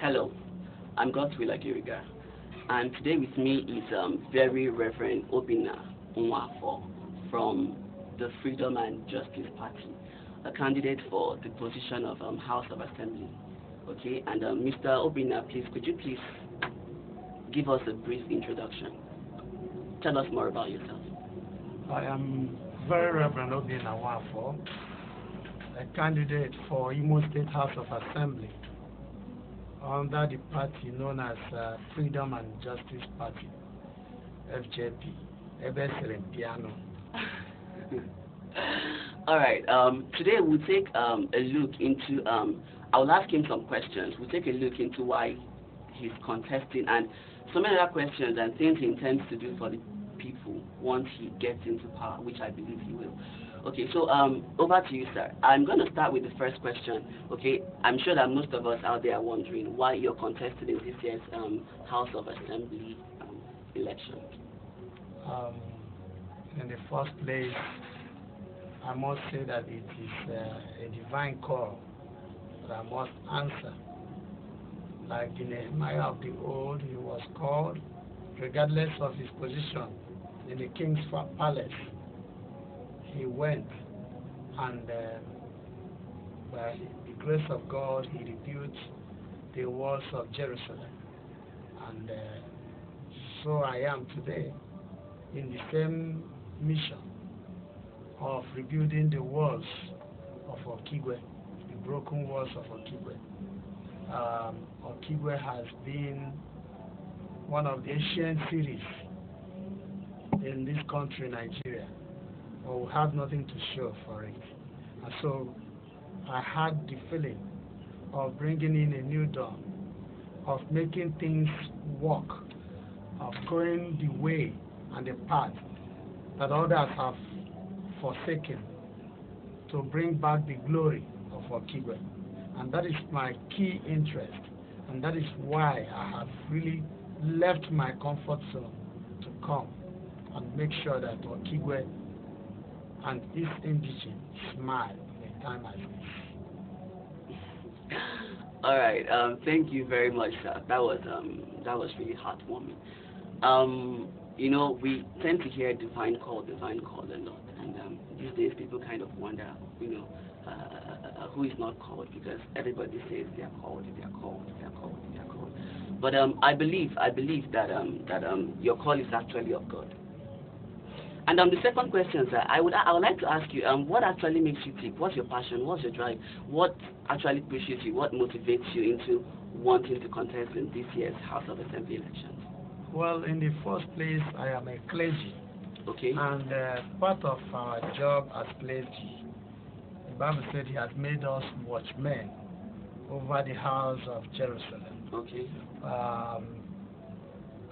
Hello, I'm Godswill Agiriga, and today with me is very Reverend Obinna Nwafor from the Freedom and Justice Party, a candidate for the position of House of Assembly. Okay, and Mr. Obinna, please, could you please give us a brief introduction? Tell us more about yourself. I am very Reverend Obinna Nwafor, a candidate for Imo State House of Assembly under the party known as Freedom and Justice Party, FJP, Piano. All right. Today we'll take a look into. I'll ask him some questions. We'll take a look into why he's contesting and some other questions and things he intends to do for the people once he gets into power, which I believe he will. Okay, so over to you, sir. I'm going to start with the first question. Okay, I'm sure that most of us out there are wondering why you're contesting in this year's House of Assembly election. In the first place, I must say that it is a divine call that I must answer. Like in Nehemiah of the old, he was called, regardless of his position in the king's palace. He went, and by the grace of God, he rebuilt the walls of Jerusalem. And so I am today in the same mission of rebuilding the walls of Okigwe, the broken walls of Okigwe. Okigwe has been one of the ancient cities in this country, Nigeria, but we have nothing to show for it. And so I had the feeling of bringing in a new dawn, of making things work, of going the way and the path that others have forsaken, to bring back the glory of Okigwe. And that is my key interest, and that is why I have really left my comfort zone to come and make sure that Okigwe and its indigenous smile in a time like this. All right. Thank you very much, sir. That was really heartwarming. You know, we tend to hear divine call a lot, and these days people kind of wonder, you know, who is not called, because everybody says they are called. But I believe that your call is actually of God. And the second question, sir, I would like to ask you, what actually makes you tick? What's your passion? What's your drive? What actually pushes you? What motivates you into wanting to contest in this year's House of Assembly elections? Well, in the first place, I am a clergy. Okay. And part of our job as clergy, the Bible said He has made us watchmen over the house of Jerusalem. Okay.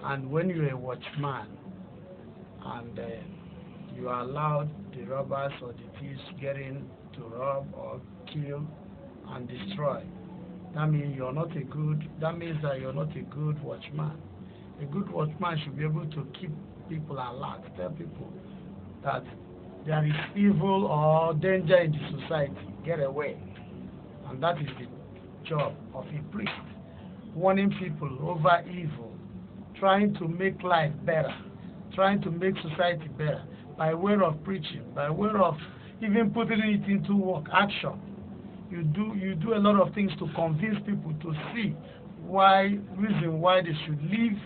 And when you're a watchman, and you are allowed the robbers or the thieves get in to rob or kill and destroy, that means you're not a good. That means that you're not a good watchman. A good watchman should be able to keep people alert, tell people that there is evil or danger in the society, get away. And that is the job of a priest, warning people over evil, trying to make life better, trying to make society better by way of preaching, by way of even putting it into work, action. You do a lot of things to convince people to see reason why they should leave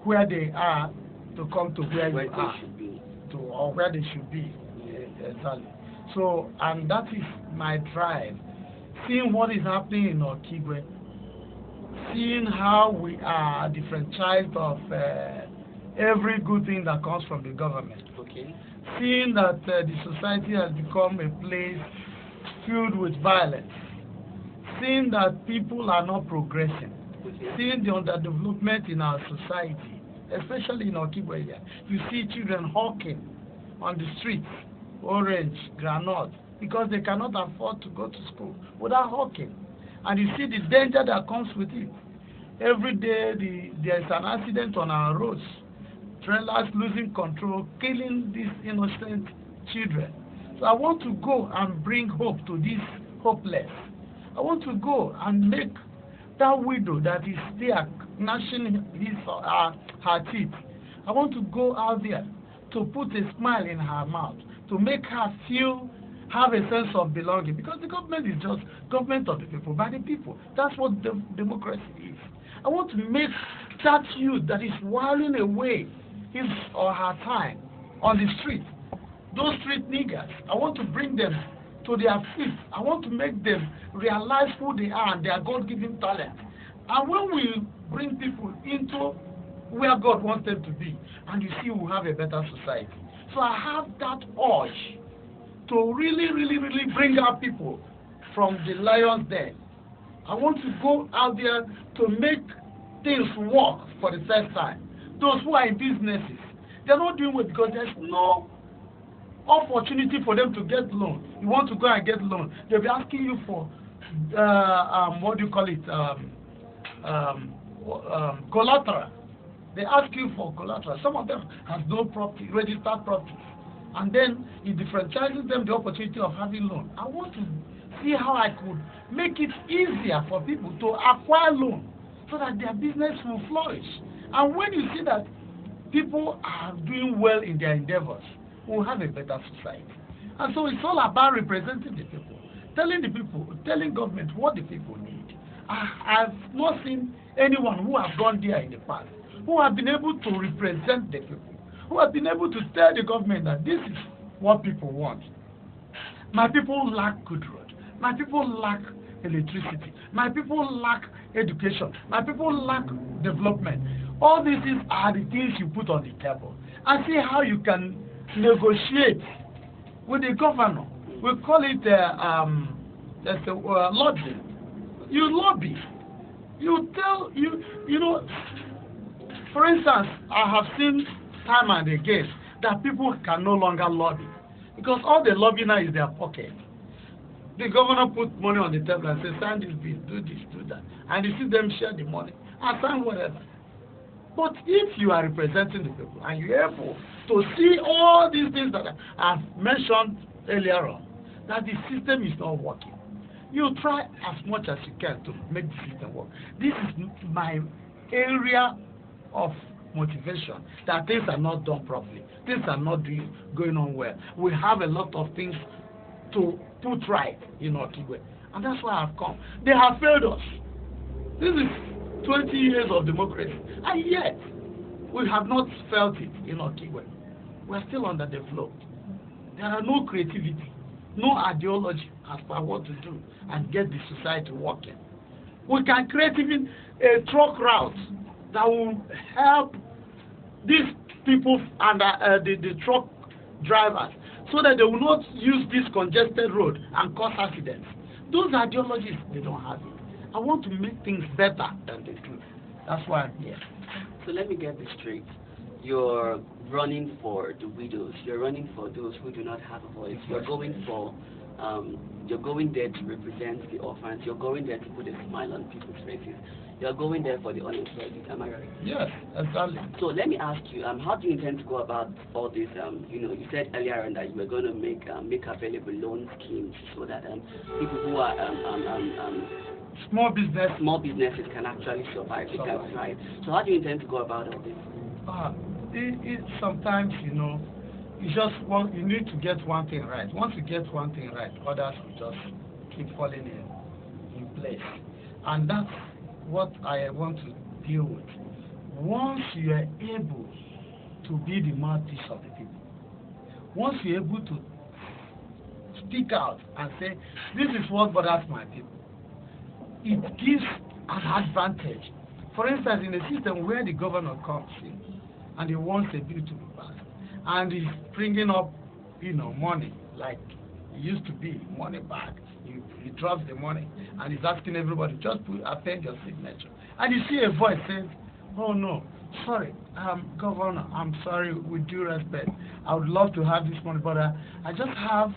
where they are to come to where you are, or where they should be. Exactly. So, and that is my drive. Seeing what is happening in Okigwe, seeing how we are defranchised of every good thing that comes from the government. Okay. Seeing that the society has become a place filled with violence. Seeing that people are not progressing. Okay. Seeing the underdevelopment in our society, especially in Okigwe here. You see children hawking on the streets, orange, granite, because they cannot afford to go to school without hawking. And you see the danger that comes with it. Every day there's an accident on our roads. Trailers losing control, killing these innocent children. So I want to go and bring hope to these hopeless. I want to go and make that widow that is there gnashing her teeth. I want to go out there to put a smile in her mouth, to make her have a sense of belonging, because the government is just government of the people, by the people. That's what democracy is. I want to make that youth that is whiling away his or her time on the street, those street niggers, I want to bring them to their feet. I want to make them realize who they are and their God-given talent. And when we bring people into where God wants them to be, and you see, we'll have a better society. So I have that urge to really bring out people from the lion's den. I want to go out there to make things work for the first time. Those who are in businesses, they're not doing well because there's no opportunity for them to get loan. You want to go and get loan, they'll be asking you for what do you call it, collateral. They ask you for collateral. Some of them have no property, registered property, and then it differentiates them the opportunity of having loan. I want to see how I could make it easier for people to acquire loan so that their business will flourish. And when you see that people are doing well in their endeavors, we'll have a better society. And so it's all about representing the people, telling government what the people need. I've not seen anyone who has gone there in the past, who have been able to represent the people, who have been able to tell the government that this is what people want. My people lack good road. My people lack electricity. My people lack education. My people lack development. All these things are the things you put on the table. And see how you can negotiate with the governor. We call it lobbying. You lobby. You tell, you know, for instance, I have seen time and again that people can no longer lobby because all the lobbying now is their pocket. The governor put money on the table and says, sign this bill, do this, do that. And you see them share the money and sign whatever. But if you are representing the people and you're able to see all these things that I've mentioned earlier on, that the system is not working, you try as much as you can to make the system work. This is my area of motivation, that things are not done properly. Things are not going on well. We have a lot of things to put right in Okigwe. And that's why I've come. They have failed us. This is 20 years of democracy. And yet, we have not felt it in Okigwe. We are still underdeveloped. There are no creativity, no ideology as per what to do and get the society working. We can create even a truck route that will help these people and the truck drivers so that they will not use this congested road and cause accidents. Those ideologies, they don't have it. I want to make things better than they do. That's why I'm here. So let me get this straight. You're running for the widows. You're running for those who do not have a voice. You're going for, you're going there to represent the orphans. You're going there to put a smile on people's faces. You're going there for the unemployed. Am I right? Yes, exactly. So let me ask you, how do you intend to go about all this? You know, you said earlier on that you were going to make available loan schemes so that people who are small businesses can actually survive. They can thrive. So how do you intend to go about all this? Sometimes, you know, you need to get one thing right. Once you get one thing right, others will just keep falling in place. And that's what I want to deal with. Once you are able to be the mouthpiece of the people, once you're able to speak out and say, this is what bothers my people, it gives an advantage. For instance, in a system where the governor comes in and he wants a bill to be passed, and he's bringing up, you know, money like it used to be, money back. He drops the money and he's asking everybody, just append your signature. And you see a voice saying, oh no, sorry, Governor, I'm sorry, with due respect, I would love to have this money, but I just have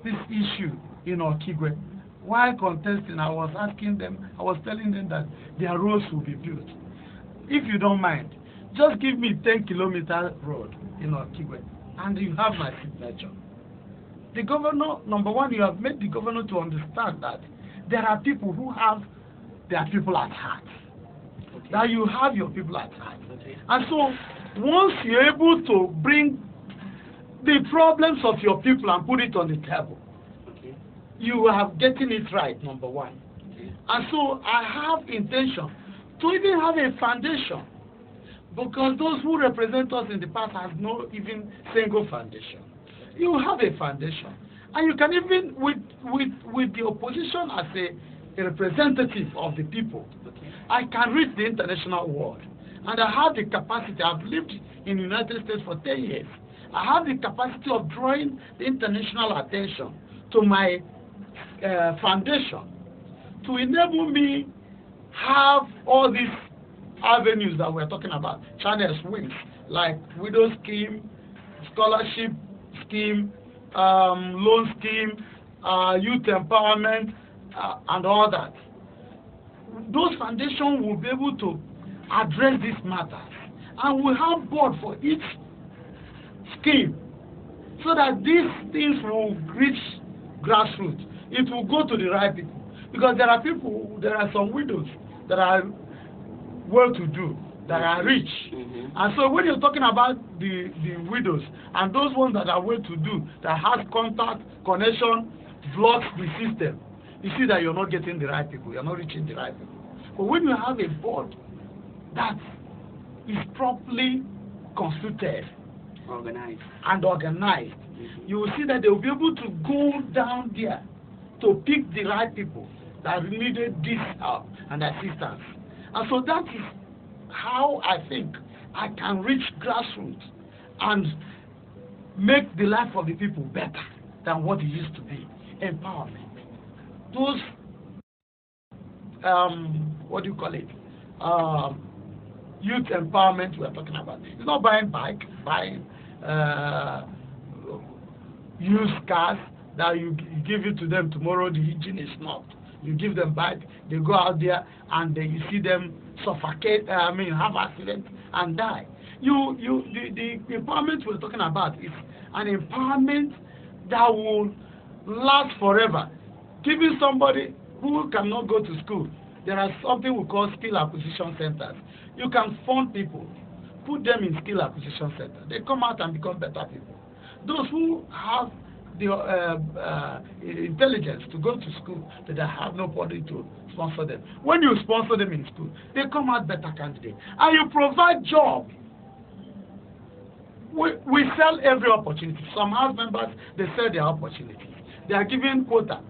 this issue in Okigwe. While contesting, I was telling them that their roads will be built. If you don't mind, just give me 10-kilometer road in Okigwe, and you have my signature. The governor, number one, you have made the governor to understand that there are people who have their people at heart. Okay. That you have your people at heart. Okay. And so once you're able to bring the problems of your people and put it on the table, Okay. you are getting it right, number one. Okay. And so I have intention to even have a foundation, because those who represent us in the past have no even single foundation. You have a foundation, and you can even with the opposition as a representative of the people. Okay. I can reach the international world, and I have the capacity. I've lived in the United States for 10 years. I have the capacity of drawing the international attention to my foundation to enable me have all these avenues that we're talking about, channels, wings, like widow scheme, scholarship scheme, loan scheme, youth empowerment, and all that. Those foundations will be able to address these matters, and we'll have board for each scheme, so that these things will reach grassroots. It will go to the right people, because there are some widows that are well-to-do, that are rich. Mm-hmm. And so when you're talking about the widows and those ones that are well-to-do, that has contact, connection, blocks the system, you see that you're not getting the right people, you're not reaching the right people. But when you have a board that is properly constituted, Organized. and organized, Mm-hmm. you will see that they will be able to go down there to pick the right people that needed this help and assistance. And so that is how I think I can reach grassroots and make the life of the people better than what it used to be. Empowerment. Those, what do you call it? Youth empowerment we are talking about. It's not buying bike, buying used cars that you give it to them tomorrow, the engine is not. You give them back, they go out there and you see them suffocate, have accidents and die. The empowerment we're talking about is an empowerment that will last forever. Giving somebody who cannot go to school, there are something we call skill acquisition centers. You can fund people, put them in skill acquisition centers. They come out and become better people. Those who have the intelligence to go to school, that they have nobody to sponsor them. When you sponsor them in school, they come out better candidates. And you provide job. We sell every opportunity. Some house members, they sell their opportunities. They are giving quota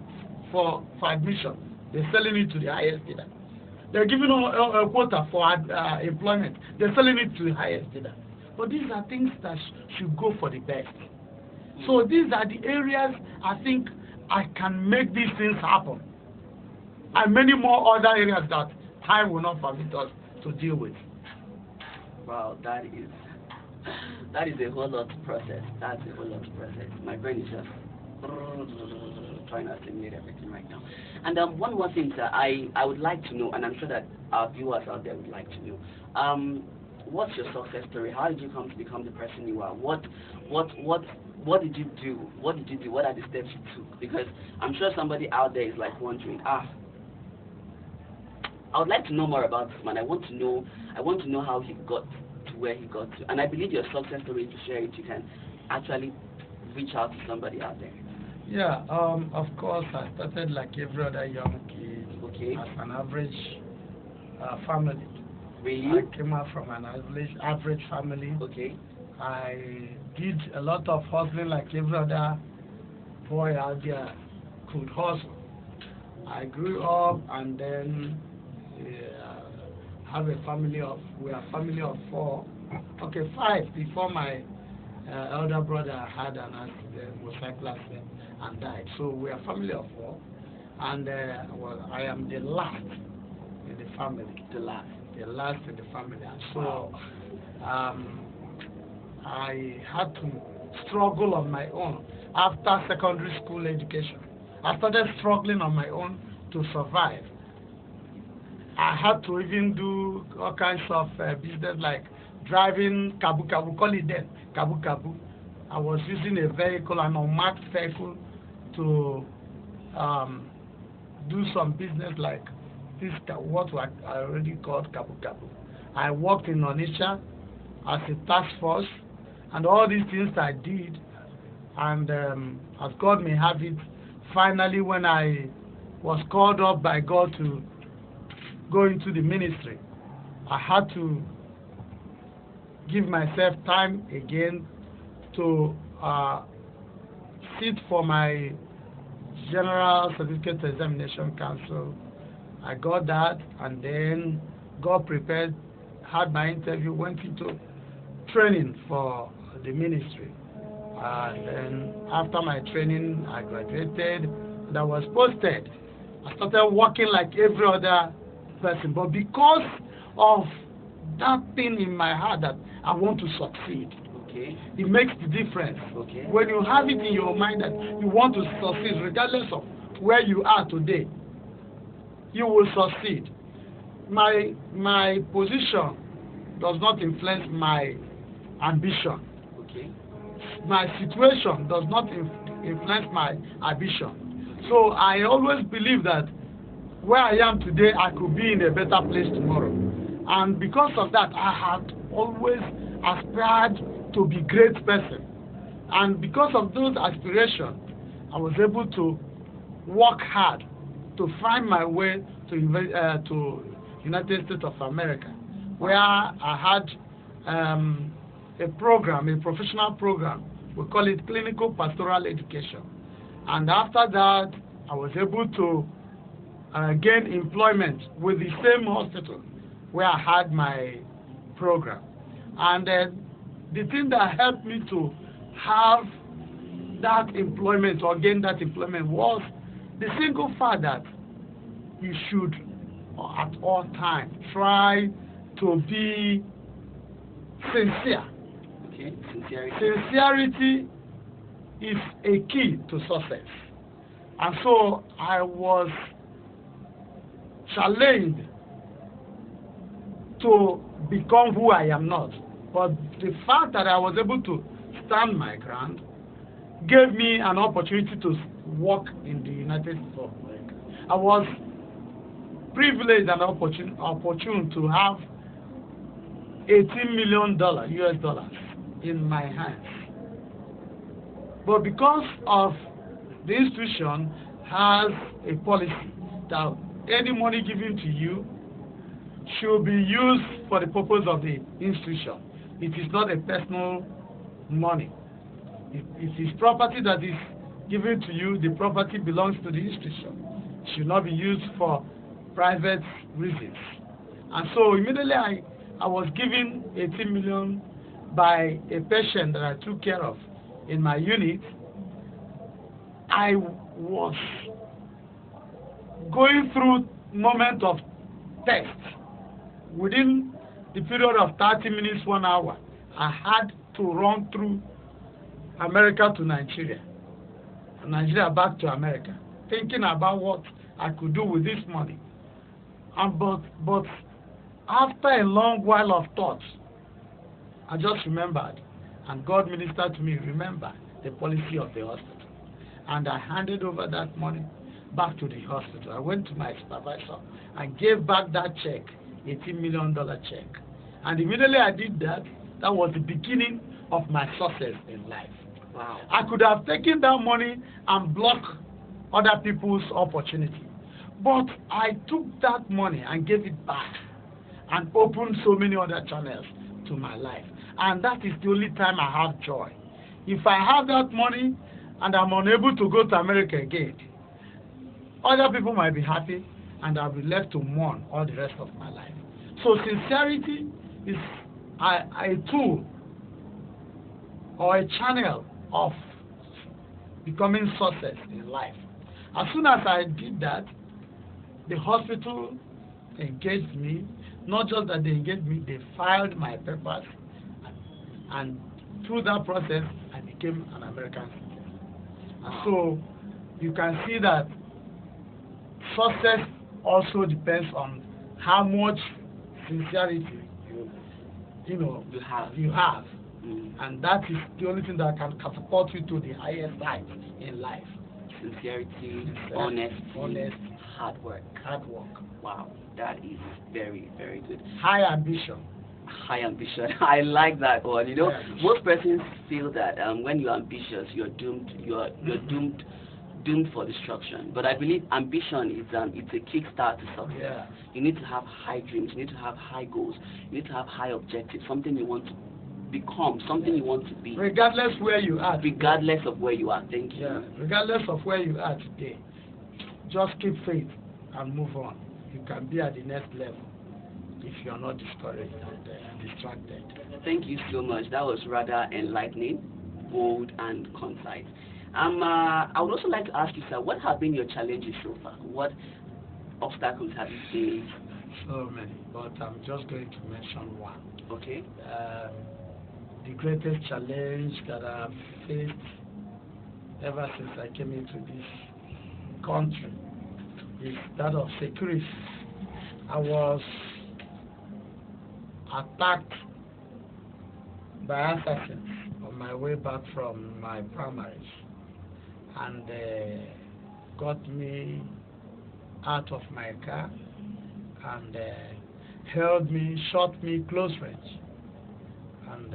for admission. They're selling it to the highest bidder. They're giving a quota for employment. They're selling it to the highest bidder. But these are things that should go for the best. So these are the areas I think I can make these things happen. And many more other areas that time will not permit us to deal with. Wow, that is a whole lot to process. That's a whole lot to process. My brain is just trying to assimilate everything right now. And one more thing, sir, I would like to know, and I'm sure that our viewers out there would like to know. What's your success story? How did you come to become the person you are? What did you do? What did you do? What are the steps you took? Because I'm sure somebody out there is like wondering, I would like to know more about this man. I want to know how he got to where he got to. And I believe your success story, to share it, you can actually reach out to somebody out there. Yeah, of course, I started like every other young kid, Okay. as an average family. Really? I came out from an average family. Okay. I did a lot of hustling like every other boy out there could hustle. I grew up and then have a family of, we are a family of 4, okay, 5 before my elder brother had an accident, motorcycle accident, and died. So we are a family of 4, and well, I am the last in the family. The last in the family, and so I had to struggle on my own after secondary school education. I started struggling on my own to survive. I had to even do all kinds of business like driving kabu, call it then, kabu. I was using a vehicle, an unmarked vehicle, to do some business like this what I already called Kabu Kabu. I worked in Onitsha as a task force, and all these things I did. And as God may have it, finally when I was called up by God to go into the ministry, I had to give myself time again to sit for my General Certificate Examination Council. I got that, and then God prepared, had my interview, went into training for the ministry. And then after my training, I graduated and I was posted. I started working like every other person, but because of that thing in my heart that I want to succeed, Okay. it makes the difference. Okay. When you have it in your mind that you want to succeed, regardless of where you are today, you will succeed. My position does not influence my ambition. Okay. My situation does not influence my ambition. So I always believe that where I am today, I could be in a better place tomorrow. And because of that, I have always aspired to be a great person. And because of those aspirations, I was able to work hard to find my way to United States of America, where I had a program, a professional program. We call it clinical pastoral education. And after that, I was able to gain employment with the same hospital where I had my program. And the thing that helped me to have that employment or gain that employment was the single fact that you should at all times try to be sincere. Okay. Sincerity. Sincerity is a key to success. And so I was challenged to become who I am not. But the fact that I was able to stand my ground gave me an opportunity to work in the United States of America. I was privileged and opportune to have $18 million US dollars in my hands. But because of the institution has a policy that any money given to you should be used for the purpose of the institution. It is not a personal money. It is property that is given to you. The property belongs to the institution. It should not be used for private reasons. And so immediately I was given 18 million by a patient that I took care of in my unit. I was going through moment of test. Within the period of 30 minutes, 1 hour, I had to run through America to Nigeria, and Nigeria back to America, thinking about what I could do with this money. And but after a long while of thought, I just remembered, and God ministered to me, remember the policy of the hospital. And I handed over that money back to the hospital. I went to my supervisor and gave back that check, $18 million check. And immediately I did that, that was the beginning of my success in life. Wow. I could have taken that money and blocked other people's opportunity. But I took that money and gave it back and opened so many other channels to my life. And that is the only time I have joy. If I have that money and I'm unable to go to America again, other people might be happy and I'll be left to mourn all the rest of my life. So sincerity is a tool or a channel of becoming success in life. As soon as I did that, the hospital engaged me. Not just that they engaged me, they filed my papers, and through that process, I became an American citizen. And so you can see that success also depends on how much sincerity you have. And that is the only thing that can catapult you to the highest height in life. Sincerity, honesty. Hard work. Hard work. Wow, that is very, very good. High ambition. High ambition. I like that one. You know, High ambition. most persons feel that when you're ambitious, you're doomed. You're doomed for destruction. But I believe ambition is it's a kickstart to success. Yeah. You need to have high dreams. You need to have high goals. You need to have high objectives. Something you want to become. Something you want to be. Regardless where you are. Regardless of where you are. Thank you. Yeah. Regardless of where you are today, just keep faith and move on. You can be at the next level if you're not discouraged and distracted. Thank you so much. That was rather enlightening, bold, and concise. I would also like to ask you, sir, what have been your challenges so far? What obstacles have you faced? So many, but I'm just going to mention one. Okay. The greatest challenge that I've faced ever since I came into this country is that of security. I was attacked by assassins on my way back from my primaries, and got me out of my car and held me, shot me close range, and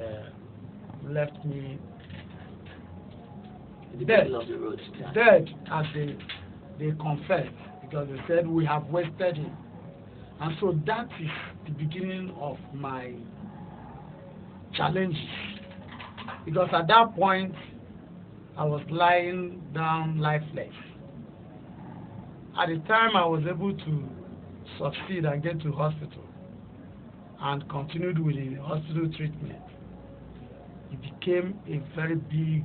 left me dead. Of the road. Dead, as they confessed, because they said we have wasted him. And so that is the beginning of my challenges, because at that point I was lying down lifeless. At the time I was able to succeed and get to hospital and continued with the hospital treatment. It became a very big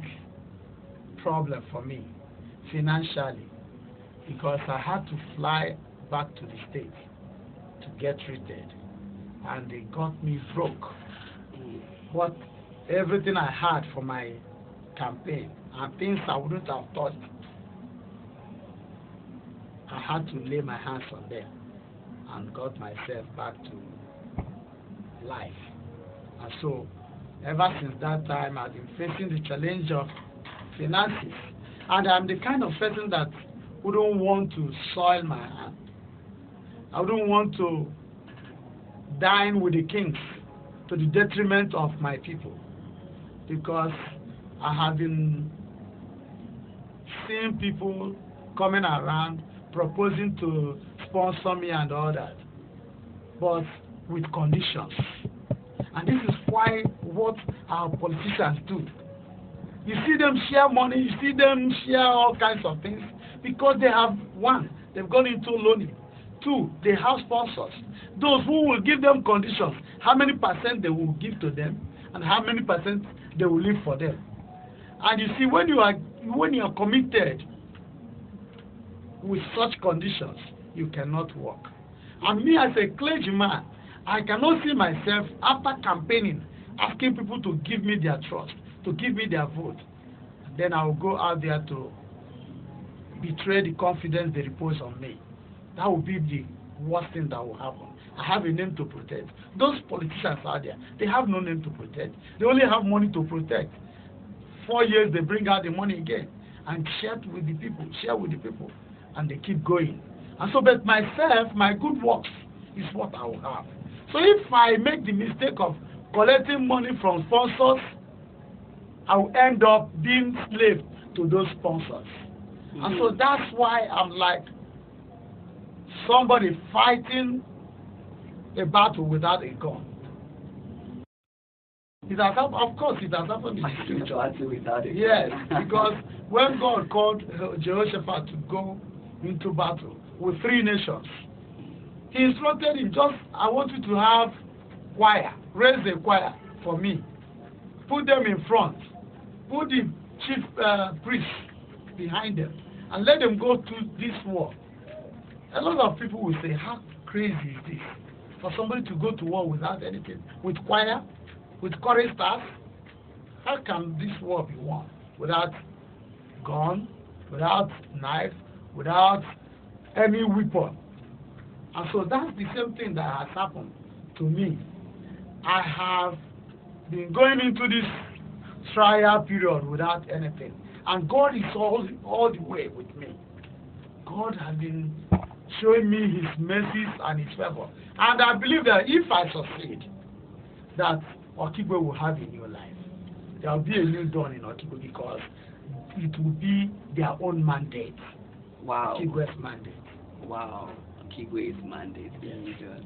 problem for me financially, because I had to fly back to the States to get treated, and they got me broke. But everything I had for my campaign and things I wouldn't have touched, I had to lay my hands on them and got myself back to life. And so ever since that time I've been facing the challenge of finances, and I'm the kind of person that wouldn't want to soil my hand. I wouldn't want to dine with the kings to the detriment of my people, because I have been seeing people coming around proposing to sponsor me and all that, but with conditions. And this is why what our politicians do. You see them share money, you see them share all kinds of things, because they have, one, they've gone into loaning. Two, they have sponsors. Those who will give them conditions, how many percent they will give to them, and how many percent they will leave for them. And you see, when you are committed with such conditions, you cannot work. And me as a clergyman, I cannot see myself, after campaigning, asking people to give me their trust, to give me their vote. Then I will go out there to betray the confidence they repose on me. That will be the worst thing that will happen. I have a name to protect. Those politicians out there, they have no name to protect. They only have money to protect. 4 years, they bring out the money again and share with the people, and they keep going. And so, but myself, my good works is what I will have. So if I make the mistake of collecting money from sponsors, I will end up being slave to those sponsors. And so that's why I'm like somebody fighting a battle without a gun. It has happened, of course, it has happened in the future. Without it. Yes, because when God called Jehoshaphat to go into battle with 3 nations, he instructed him, I want you to have choir, raise the choir for me, put them in front, put the chief priests behind them, and let them go to this war. A lot of people will say, how crazy is this? For somebody to go to war without anything, with choir, with chorus staff? How can this war be won without gun, without knife, without any weapon? And so that's the same thing that has happened to me. I have been going into this trial period without anything, and God is all the way with me. God has been showing me his mercies and his favor. And I believe that if I succeed, that Okigwe will have a new life. There will be a new dawn in Okigwe because it will be their own mandate. Wow. Okigwe's mandate. Wow. Okigwe's mandate. Yes.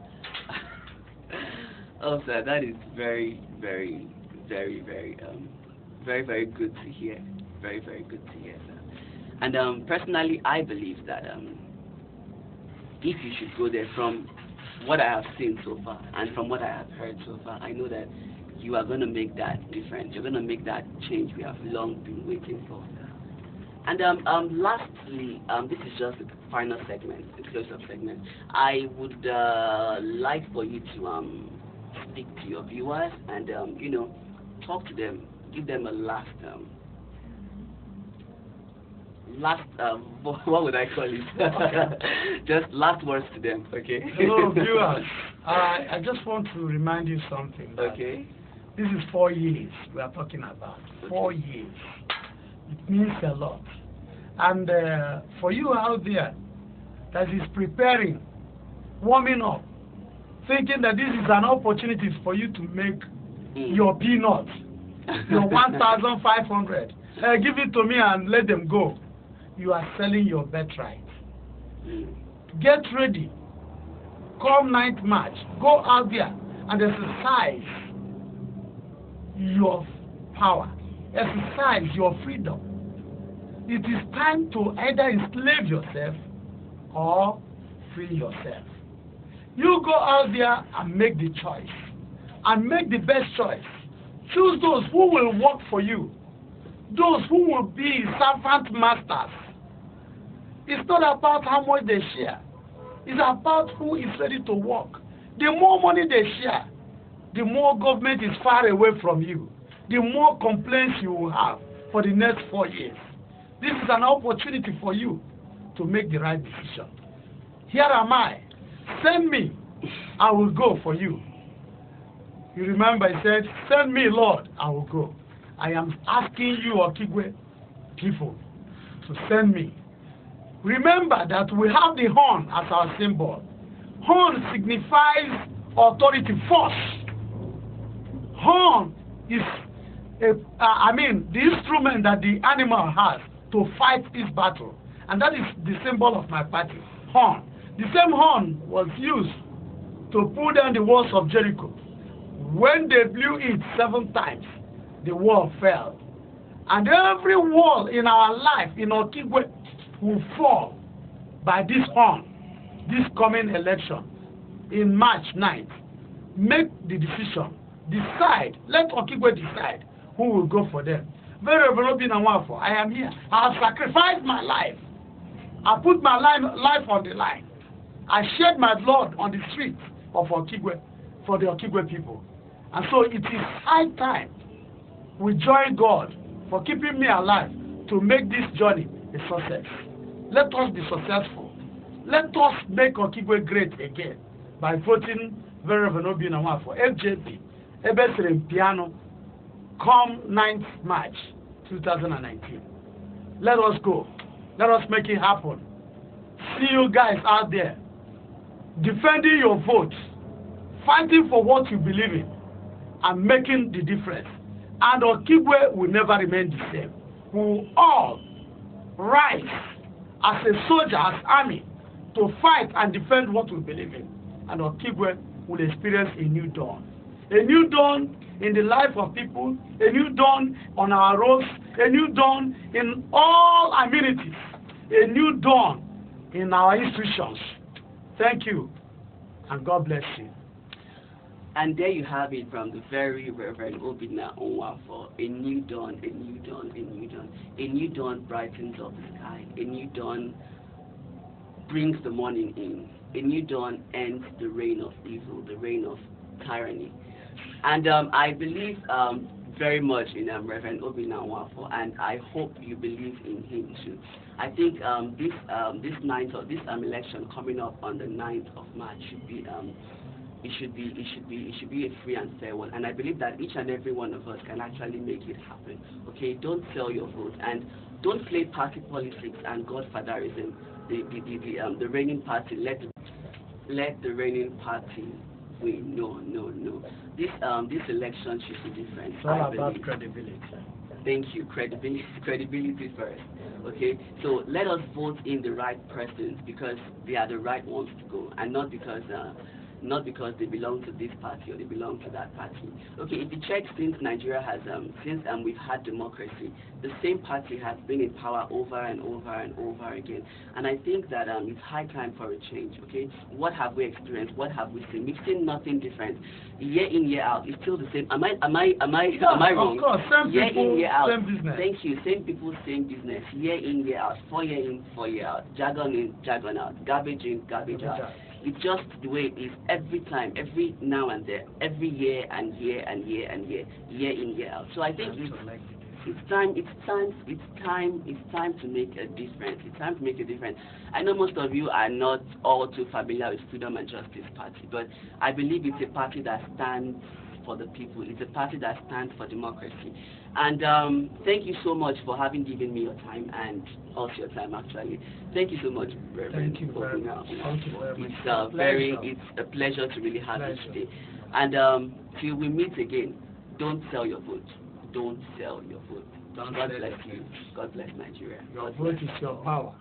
Oh, sir, that is very, very, very, very, very good to hear. Very, very good to hear, sir. And personally, I believe that if you should go there, from what I have seen so far and from what I have heard so far, I know that you are going to make that difference. You're going to make that change we have long been waiting for. And lastly, this is just the final segment, the close-up segment. I would like for you to speak to your viewers and you know, talk to them, give them a last what would I call it? Okay. Just last words to them, okay? Hello, viewers. I just want to remind you something. Okay. This is 4 years we are talking about. 4 years. It means a lot. And for you out there that is preparing, warming up, thinking that this is an opportunity for you to make your peanuts, your 1,500, give it to me and let them go. You are selling your birthright. Get ready. Come 9th March. Go out there and exercise your power. Exercise your freedom. It is time to either enslave yourself or free yourself. You go out there and make the choice. And make the best choice. Choose those who will work for you. Those who will be servant masters. It's not about how much they share. It's about who is ready to work. The more money they share, the more government is far away from you. The more complaints you will have for the next 4 years. This is an opportunity for you to make the right decision. Here am I. Send me. I will go for you. You remember he said, send me, Lord, I will go. I am asking you, Okigwe people, to send me. Remember that we have the horn as our symbol. Horn signifies authority, force. Horn is, the instrument that the animal has to fight its battle. And that is the symbol of my party, horn. The same horn was used to pull down the walls of Jericho. When they blew it 7 times, the wall fell. And every wall in our life, in Okigwe, will fall by this horn, this coming election, in March 9th. Make the decision. Decide. Let Okigwe decide who will go for them. Revd Obinna Nwafor, I am here. I have sacrificed my life. I put my life on the line. I shed my blood on the streets of Okigwe for the Okigwe people. And so it is high time we join God for keeping me alive to make this journey a success. Let us be successful. Let us make Okigwe great again by voting Revd Obinna Nwafor, FJP, Ebesere Piano, come 9th March 2019. Let us go. Let us make it happen. See you guys out there defending your vote, fighting for what you believe in, and making the difference. And Okigwe will never remain the same. We will all rise as a soldier, as army, to fight and defend what we believe in. And Okigwe will experience a new dawn. A new dawn in the life of people, a new dawn on our roads, a new dawn in all amenities, a new dawn in our institutions. Thank you, and God bless you. And there you have it from the very Reverend Obinna Nwafor. A new dawn, a new dawn, a new dawn. A new dawn brightens up the sky. A new dawn brings the morning in. A new dawn ends the reign of evil, the reign of tyranny. And I believe very much in Reverend Obinna Nwafor, and I hope you believe in him too. I think this election coming up on the 9th of March should be it should be a free and fair one. And I believe that each and every one of us can actually make it happen. Okay, don't sell your vote and don't play party politics and godfatherism the reigning party let the reigning party win. No. This election should be different. It's all about credibility. Thank you. Credibility first. Okay. So let us vote in the right persons because they are the right ones to go, and not because they belong to this party or they belong to that party. Okay, if you check, since Nigeria has since we've had democracy, the same party has been in power over and over and over again. And I think that it's high time for a change. Okay, what have we experienced? What have we seen? We've seen nothing different. Year in, year out, it's still the same. Am I wrong? Of course, same year people, in, year out. same business. Thank you. Same people, same business. Year in, year out. 4 year in, 4 year out. Jargon in, jargon out. Garbage in, garbage out. It's just the way it is every time, every now and then, every year and year and year and year in, year out. So I think it's time to make a difference. It's time to make a difference. I know most of you are not all too familiar with Freedom and Justice Party, but I believe it's a party that stands for the people. It's a party that stands for democracy. And thank you so much for having given me your time and also your time actually. Thank you so much, Revd. Thank you very much. It's a pleasure to really have you today. And till we meet again, don't sell your vote. Don't sell your vote. God bless you. God bless Nigeria. Your vote is your power.